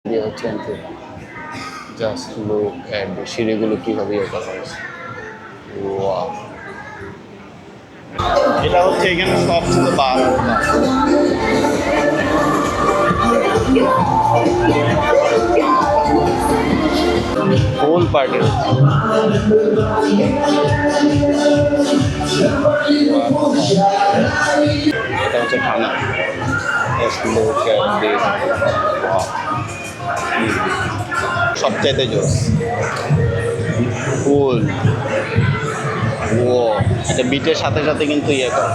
দিয়ে হচ্ছে entry. Just look at the সিঁড়িগুলো কীভাবে ইয়ে করা হয়েছে। ওয়াও, এটা হচ্ছে এখানে সবচেয়ে বার ফুল পার্টি হচ্ছে। এটা হচ্ছে থানা। সবচাইতে জোস ফুল। ও এটা বিটের সাথে সাথে কিন্তু ইয়ে করে।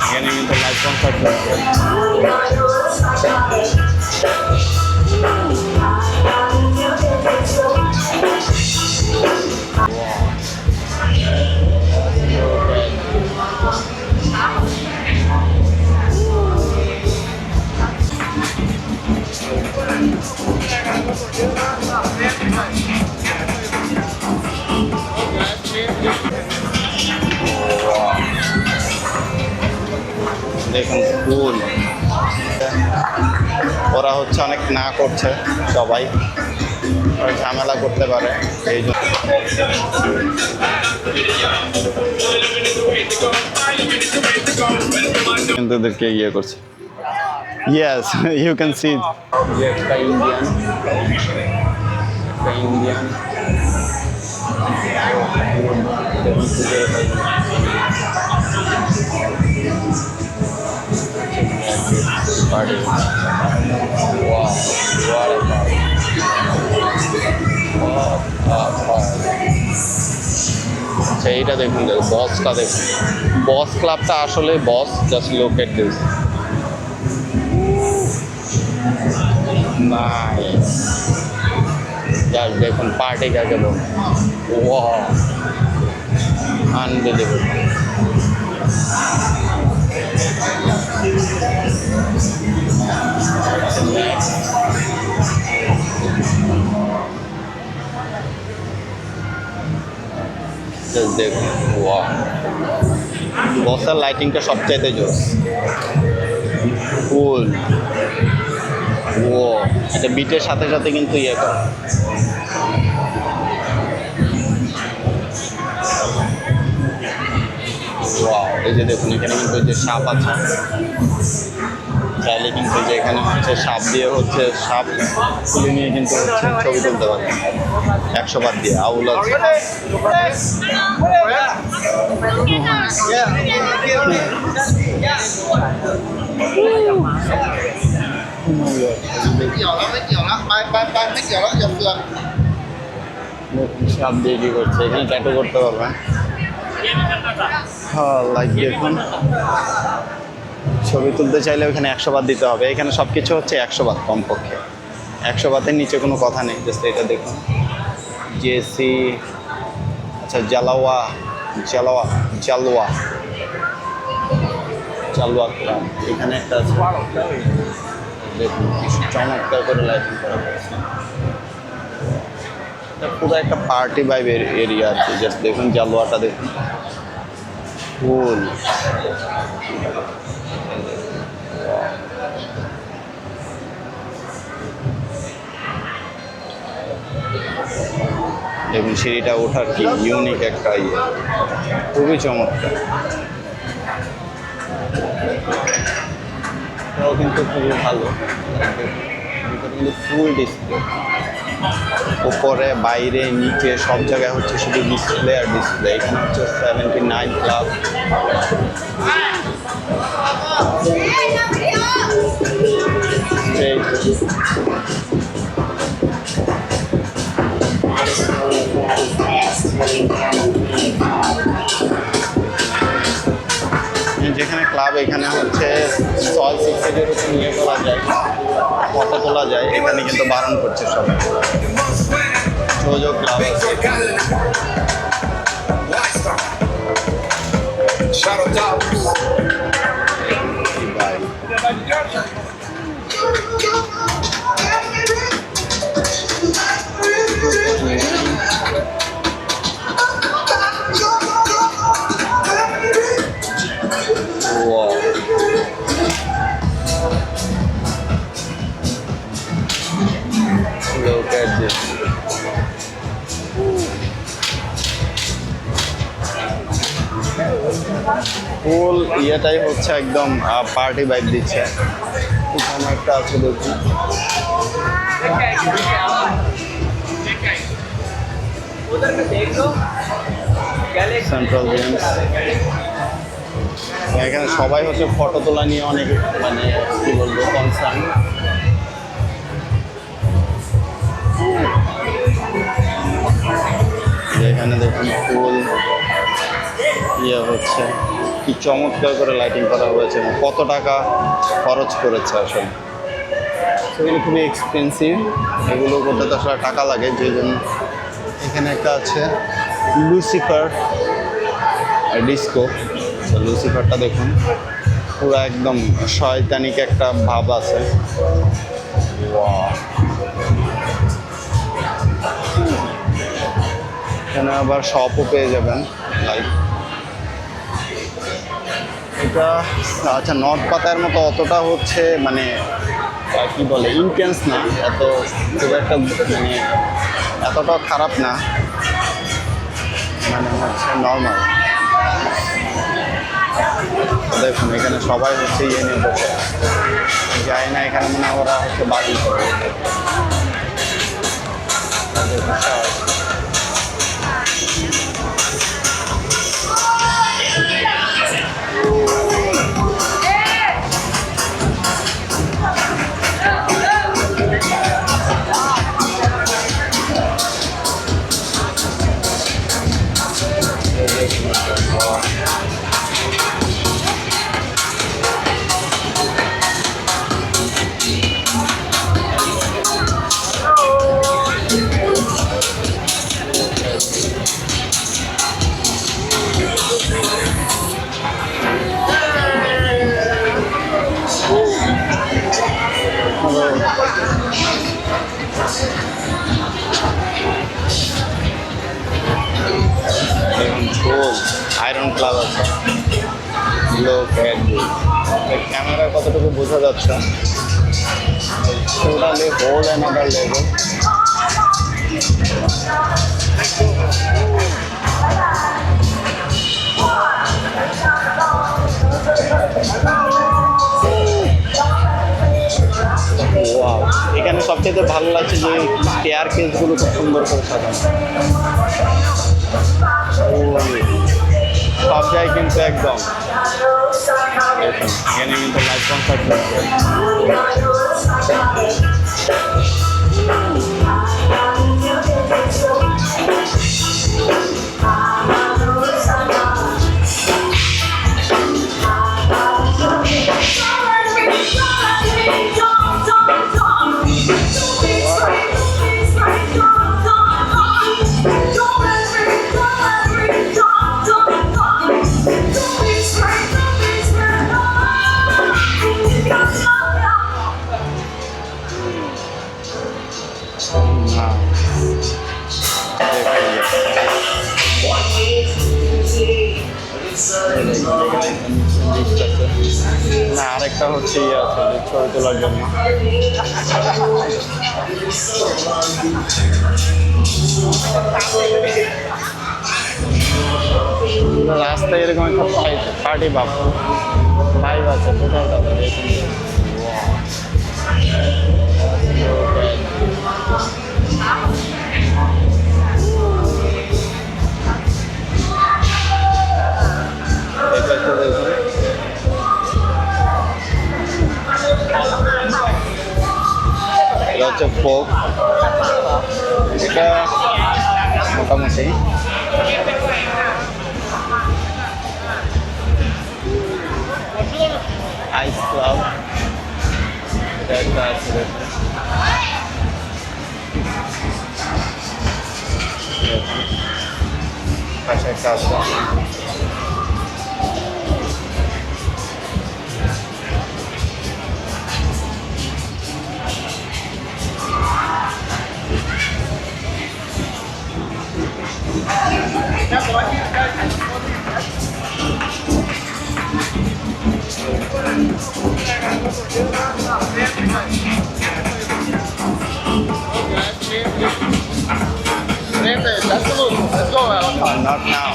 এখানে কিন্তু লাইভ কনসার্ট হচ্ছে। দেখুন ফুল। ওরা হচ্ছে অনেক না করছে, সবাই ঝামেলা করতে পারে এই জন্য। কিন্তু ওদেরকে ইয়ে করছে। Yes, you can see. একটা Indian, party. Wow, what a party. What a party. আচ্ছা এইটা দেখুন, বসটা দেখুন, বস ক্লাবটা আসলে boss. Just look at this, nice. Just দেখুন পার্টি কাকে বল। Wow, unbelievable. দেখুন ওয়াও, বসার লাইটিংটা সবচাইতে জোস ফুল। ও এটা বিটের সাথে সাথে কিন্তু ইয়ে করে। ওয়াও, এই যে দেখুন এখানে কিন্তু যে সাপ আছে, চাইলে কিন্তু যে এখানে হচ্ছে সাপ দিয়ে হচ্ছে সাপ তুলে নিয়ে কিন্তু হচ্ছে ছবি তুলতে পারে 100 বার দিয়ে। আউল আছে। সাপ দিয়ে কি করছে, এখানে ট্যাটু করতে পারবেন। হ্যাঁ, লাইক দেখুন, ছবি তুলতে চাইলে ওখানে 100 বার দিতে হবে। এখানে সব কিছু হচ্ছে 100 বার কমপক্ষে। 100 বাতের নিচে কোনো কথা নেই। জাস্ট এটা দেখুন, জেসি, আচ্ছা জালাওয়া জালওয়া ক্লাব এখানে একটা আছে। দেখুন কি চমৎকার করে লাইটিং করা হয়েছে। এটা পুরো একটা পার্টি ভাইবের এরিয়া আছে। জাস্ট দেখুন জালওয়াটা দেখুন, ফুল। দেখুন সিঁড়িটা ওঠার কি ইউনিক একটা ইয়ে, খুবই চমৎকার। এটাও কিন্তু খুবই ভালো, কিন্তু ফুল ডিসপ্লে। উপরে বাইরে নিচে সব জায়গায় হচ্ছে শুধু ডিসপ্লে আর ডিসপ্লে। এখানে হচ্ছে 79 ক্লাব। যেখানে ক্লাব, এখানে হচ্ছে স্টল সিক্সের উপর নিয়ে তোলা যায়, ফটো তোলা যায়। এখানে কিন্তু বারণ করছে সবাই। যোজো ক্লাব আছে এখানে। Wow. Look at this. ফুল ইয়েটাই হচ্ছে একদম পার্টি ভাইব দিচ্ছে। এখানে একটা আছে দেখি, সেন্ট্রাল গেমস। এখানে সবাই হচ্ছে ফটো তোলা নিয়ে অনেক মানে কি বলবো কনসার্ন। এখানে দেখুন ফুল ইয়ে হচ্ছে, কি চমৎকার করে লাইটিং করা হয়েছে, কত টাকা খরচ করেছে আসলে। সেগুলো খুবই এক্সপেন্সিভ, এগুলো করতে তো আসলে টাকা লাগে, যে জন্য। এখানে একটা আছে লুসিফার ডিস্কো। লুসিফারটা দেখুন, পুরো একদম শয়তানিক একটা ভাব আছে। Wow. এখানে আবার শপও পেয়ে যাবেন, লাইক এটা। আচ্ছা, নর্থ পাতার মতো অতটা হচ্ছে মানে কি বলে ইন্টেন্স না, এত খুব একটা মানে এতটা খারাপ না, মানে হচ্ছে নর্মাল। দেখুন এখানে সবাই হচ্ছে ইয়ে নিয়ে বসে, যায় না এখানে মনে হয় ওরা হচ্ছে বাজি করে। আয়রন ক্লাব আছে, লোক ক্যামেরা কতটুকু বোঝা যাচ্ছে, totally whole another level. Wow, এখানে সবচেয়ে ভালো লাগছে যে স্টেয়ার কেসগুলো খুব সুন্দর করে সাজানো। সব জায়গায় কিন্তু একদম এখানে কিন্তু লাইভ কনসার্ট হচ্ছে। না, আরেকটা হচ্ছে ইয়ে আছে যে ছবি তোলার জন্য। রাস্তায় এরকম একটা পার্টি ভাইব আছে, কোথাও তাদের এটা হচ্ছে ফোক, এটা মোটামুটি আইস ক্লাব, এটা একটা আছে পাশে একটা আছে। Not now.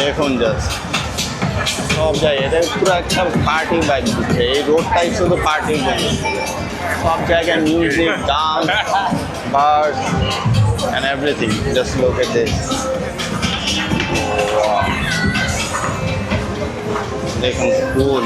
দেখুন জাস্ট সব জায়গায় এটা পুরো একটা পার্টি বাইক দিচ্ছে এই রোডটাই শুধু পার্টির জন্য সব জায়গায় music dance bars and everything just look at this দেখুন ফুল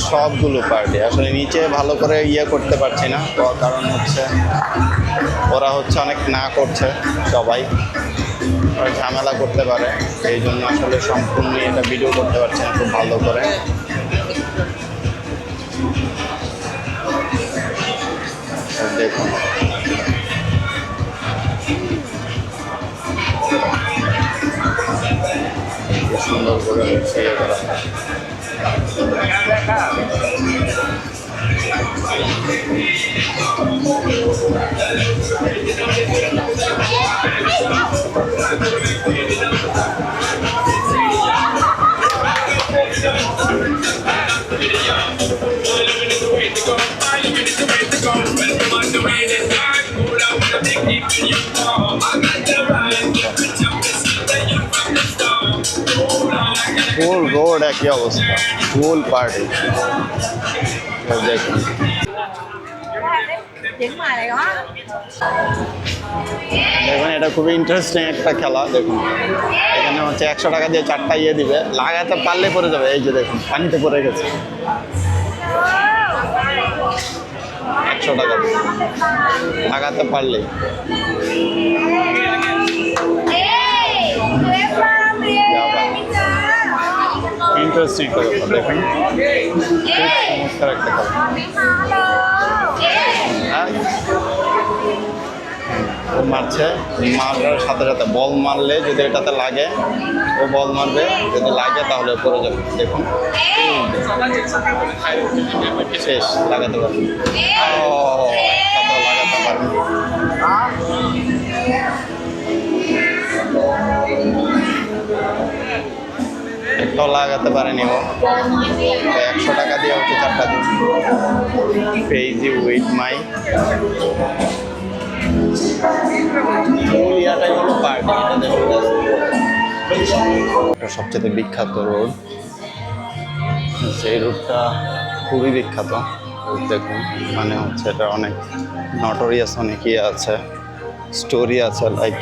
সবগুলো পার্টি আসলে নিচে ভালো করে ইয়ে করতে পারছি না কারণ হচ্ছে ওরা হচ্ছে অনেক না করছে সবাই ঝামেলা করতে পারে এই জন্য আসলে সম্পূর্ণ এটা ভিডিও করতে পারছি না খুব ভালো করে দেখুন সুন্দর করে হচ্ছে ইয়ে করা ফুল রোড একই অবস্থা ফুল পার্টি দেখুন দেখুন এটা খুবই ইন্টারেস্টিং একটা খেলা দেখুন এখানে হচ্ছে 100 টাকা দিয়ে 4টা ইয়ে দিবে লাগাতে পারলে পড়ে যাবে এই যে দেখুন পানিতে পড়ে গেছে 100 টাকা দিয়ে লাগাতে পারলে ইন্টারেস্টিং একটা ব্যাপার দেখুন খুব চমৎকার একটা খেলা মারছে মারার সাথে সাথে বল মারলে যদি এটাতে লাগে ও বল মারবে যদি লাগে তাহলে পড়ে যাবে দেখুন শেষ লাগাতে পারবে লাগাতে পারবে একটাও লাগাতে পারেনি ও 100 টাকা দিয়ে হচ্ছে 4টা দিন পেইজি উইথ মাই ইয়াটাই হলো পার্টি এটা দেখুন এটা সবচেয়ে বিখ্যাত রোড সেই রোডটা খুবই বিখ্যাত দেখুন মানে হচ্ছে এটা অনেক নটোরিয়াস অনেক ইয়ে আছে স্টোরি আছে লাইক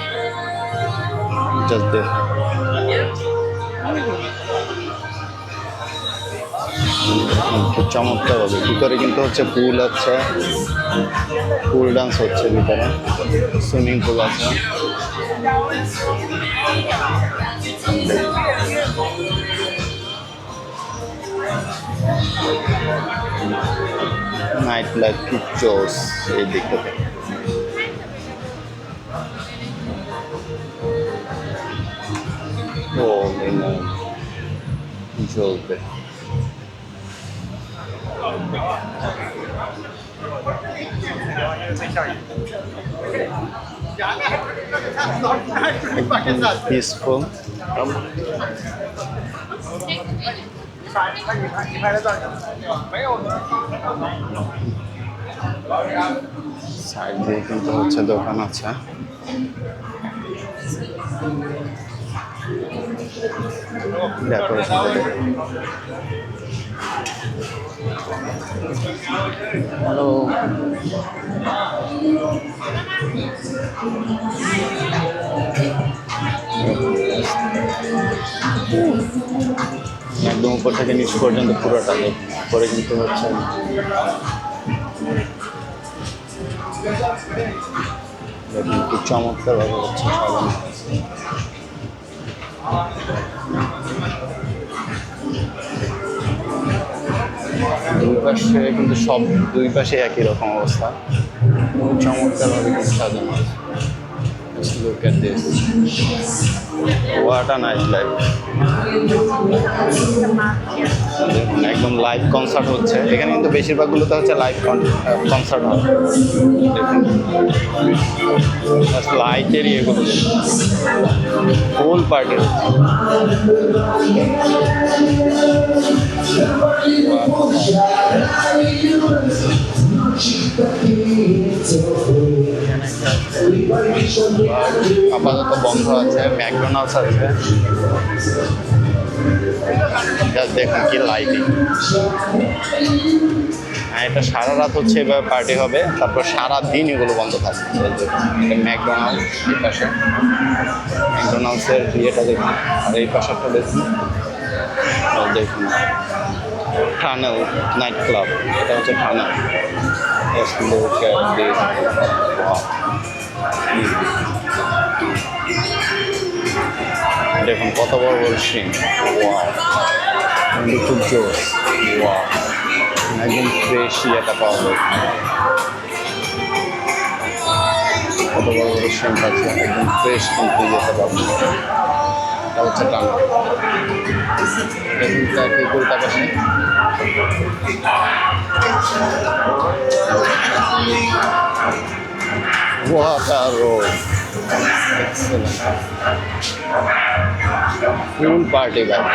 জাস্ট দেখুন খুব চমৎকার হবে ভিতরে কিন্তু হচ্ছে পুল আছে পুল ডান্স হচ্ছে ভিতরে সুইমিং পুল আছে নাইট লাইফ পিকচার্স এই দিকটাতে ও জ্বলবে peaceful সাইড দিয়ে কিন্তু হচ্ছে দোকান আছে ডেকোরেশন হ্যালো, একদম উপর থেকে নিচ পর্যন্ত পুরোটা পরে কিন্তু হচ্ছে দেখুন কি চমৎকার ভাবে হচ্ছে সাজানো। দুই পাশে কিন্তু সব দুই পাশে একই রকম অবস্থা, খুব চমৎকার ভাবে কিন্তু সাজানো। Just look at this. What a nice life. দেখুন একদম লাইভ কনসার্ট হচ্ছে এখানে, কিন্তু বেশিরভাগগুলোতে হচ্ছে লাইভ কনসার্ট হয়। দেখুন লাইটের ইয়েগুলো ফুল পার্টি হচ্ছে। আপাতত বন্ধ আছে, ম্যাকডোনাল্ডস আছে। দেখুন কি লাইটিং। হ্যাঁ, এটা সারা রাত হচ্ছে এভাবে পার্টি হবে, তারপর সারা দিন এগুলো বন্ধ থাকবে। এটা ম্যাকডোনাল্ডস, এই পাশে ম্যাকডোনাল্ডসের ইয়েটা দেখুন, আর এই পাশাটা দেখুন। দেখুন টানেল নাইট ক্লাব, এটা হচ্ছে টানেল। দেখুন কত বড় বড় সিন, খুব জোস। একদম ফ্রেশ ইয়েটা পাওয়া যায়, কত বড় বড় সিন আছে, একদম ফ্রেশ কিন্তু ইয়েটা পাবো। এটা হচ্ছে টানা। দেখুন তাকে কলকাতা পাশে What a road! Excellent. Full party vibe.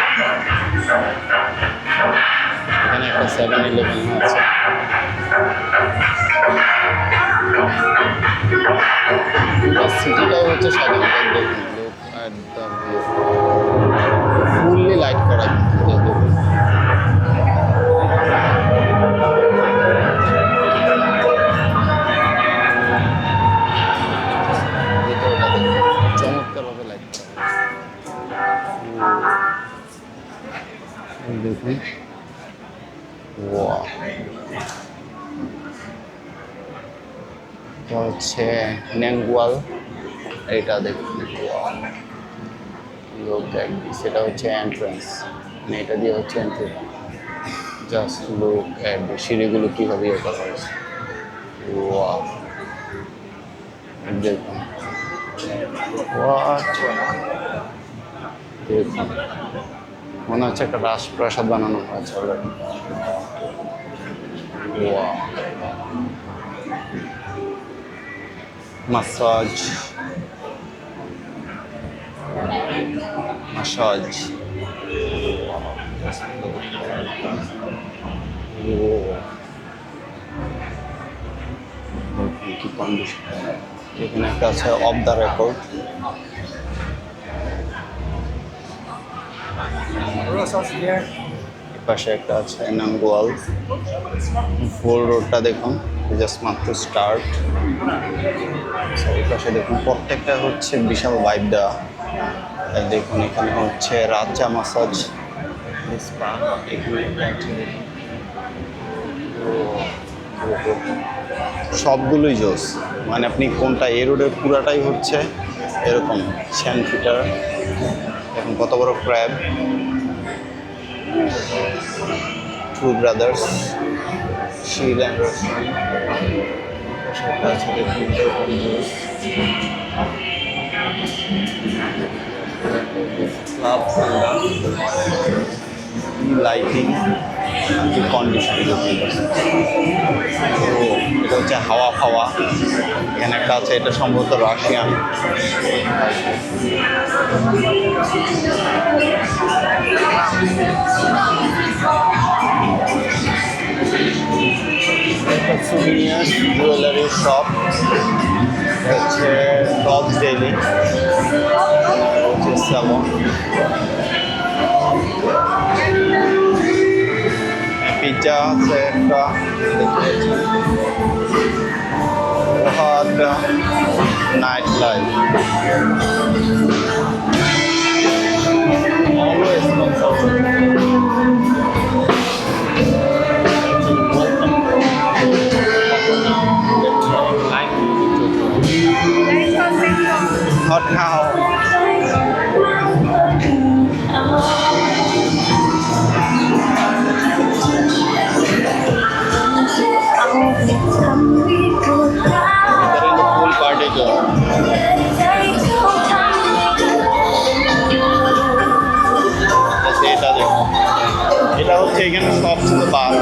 এখানে একটা 7-Eleven আছে। সিটিটাও হচ্ছে সাজানো, দেখুন একদম ফুললি লাইট করা কিন্তু দেখুন। চমৎকারভাবে লাইট দেখুন। হচ্ছে ন্যাংগুয়াল, এটা দেখুন। সেটা হচ্ছে এন্ট্রান্স, মানে এটা দিয়ে হচ্ছে এন্ট্রি। জাস্ট লুক এট সিঁড়িগুলো কীভাবে ইয়ে করা হয়েছে। দেখুন দেখুন, মনে হচ্ছে একটা রাজপ্রাসাদ বানানো হয়েছে অলরেডি। মাসাজ কি কন্ডিশন। এখানে একটা আছে অফ দ্য রেকর্ড। পাশে একটা আছে নাঙ্গোয়াল। ফুল রোডটা দেখুন, জাস্ট মাত্র স্টার্ট। এই পাশে দেখুন প্রত্যেকটা হচ্ছে বিশাল ভাইব দেওয়া। দেখুন এখানে হচ্ছে রাজা মাসাজ স্পা। এখানে সবগুলোই জোস, মানে আপনি কোনটা, এই রোডের পুরাটাই হচ্ছে এরকম স্যান্ড ফিটার। এখন কত বড় ক্র্যাব, টু ব্রাদার্স শিল অ্যান্ড লাইটিং কন্ডিশন। এটা হচ্ছে হাওয়া ফাওয়া। এখানে একটা আছে, এটা সম্ভবত রাশিয়ান। সুভিনিয়ার্স জুয়েলারি শপ, হচ্ছে টপস ডেইলি, হচ্ছে স্যালন। পিৎজা আছে একটা, night life always Not now. There is a pool party going. এটা দেখো, এটা হচ্ছে এখানে সবচেয়ে বার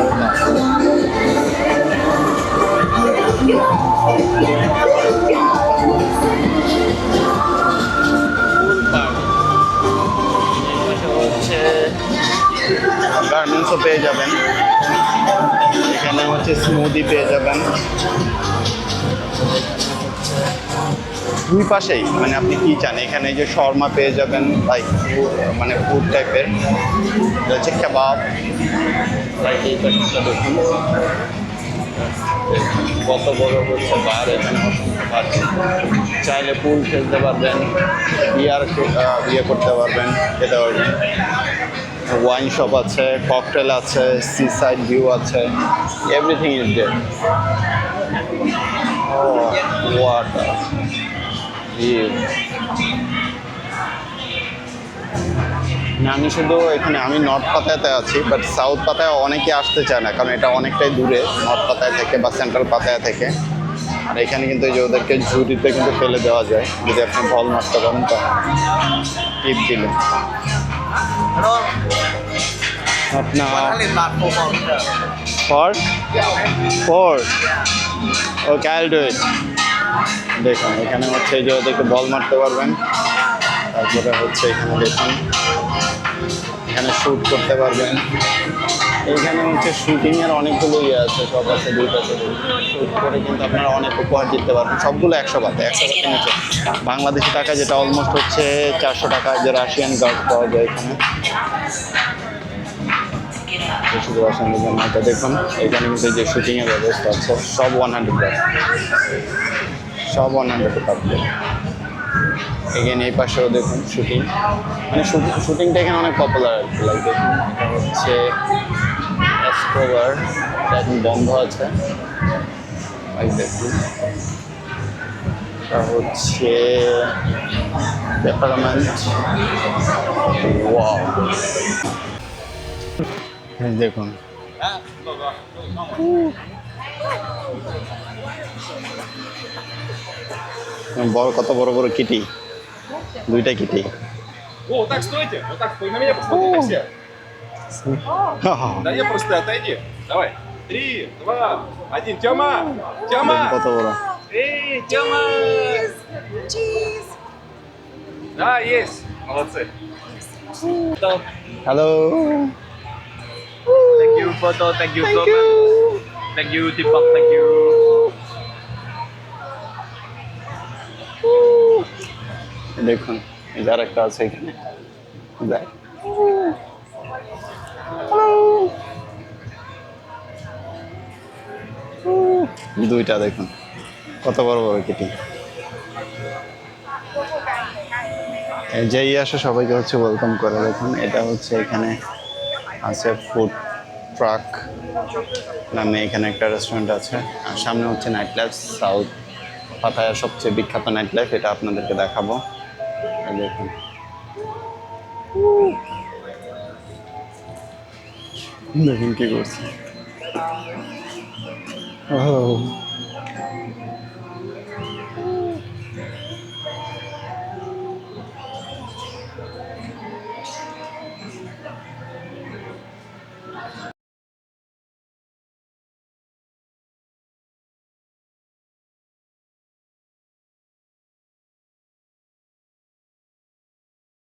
হচ্ছে গার্মেন্টসও পেয়ে যাবেন, এখানে হচ্ছে স্মুদি পেয়ে যাবেন দুই পাশেই। মানে আপনি কি চান, এখানে যে শর্মা পেয়ে যাবেন লাইক মানে ফুড টাইপের, হচ্ছে কাবাব লাইক এই পাশটা দেখুন কত বড় হচ্ছে বার, এখানে অসংখ্য বার, চাইলে পুল খেলতে পারবেন, বিয়ে করতে পারবেন, খেতে পারবেন, ওয়াইন শপ আছে, ককটেল আছে, সি সাইড ভিউ আছে, everything is there. Water view. আমি শুধু এখানে, আমি নর্থ পাতায়াতে আছি, বাট সাউথ পাতায়া অনেকে আসতে চায় না, কারণ এটা অনেকটাই দূরে নর্থ পাতায়া থেকে বা সেন্ট্রাল পাতায়া থেকে। আর এখানে কিন্তু এই যে ওদেরকে ঝুড়িতে কিন্তু ফেলে দেওয়া যায়, যদি আপনি বল মারতে পারেন তো টিপ দিলেন। আপনার ওকে, আইল ডু ইট। দেখুন এখানে হচ্ছে যে ওদেরকে বল মারতে পারবেন, তারপরে হচ্ছে এখানে দেখুন এখানে শ্যুট করতে পারবেন। এইখানে হচ্ছে শুটিংয়ের অনেকগুলো ইয়ে আছে, সব আছে দুই পাশে, শ্যুট করে কিন্তু আপনারা অনেক উপহার জিততে পারবেন। সবগুলো 100 বাতে, 100 বাতের নিচে বাংলাদেশি টাকা যেটা অলমোস্ট হচ্ছে 400 টাকা, যে রাশিয়ান গার্ড পাওয়া যায় এখানে। শুধু রাশিয়ানের জন্য এটা দেখুন, এখানে কিন্তু যে শুটিংয়ের ব্যবস্থা আছে সব 100 বাত, সব 100 টাকা। এখানে এই পাশেও দেখুন শুটিং, মানে শুটিংটা এখানে অনেক পপুলার আর কি। লাইক দেখুন এটা হচ্ছে এসকোবার, এটা এখন বন্ধ আছে। লাইক দেখুন এটা হচ্ছে পেপারমেন্ট। ওয়াও, দেখুন বড়, কত বড় বড় কিটি, দুইটা কিটি। О, вот так стойте, вот так, на меня посмотрите все. Да не, просто отойди. Давай. 3, 2, 1. Тёма! Тёма! কত বড়। Эй, Тёма! Cheese. Да, есть. Молодцы. Hello, Thank you, photo. Thank you so much. Thank you, Deepak. Thank you. দেখুন এই যে আরেকটা আছে এখানে, দেখ দুইটা দেখুন কত বড় বড় কিটি। যেই আসে সবাইকে হচ্ছে ওয়েলকাম করে। দেখুন এটা হচ্ছে এখানে আছে ফুড ট্রাক নামে এখানে একটা রেস্টুরেন্ট আছে, আর সামনে হচ্ছে নাইট লাইফ, সাউথ পাতায়ার সবচেয়ে বিখ্যাত নাইট লাইফ, এটা আপনাদেরকে দেখাবো। দেখুন দেখুন কি করছে।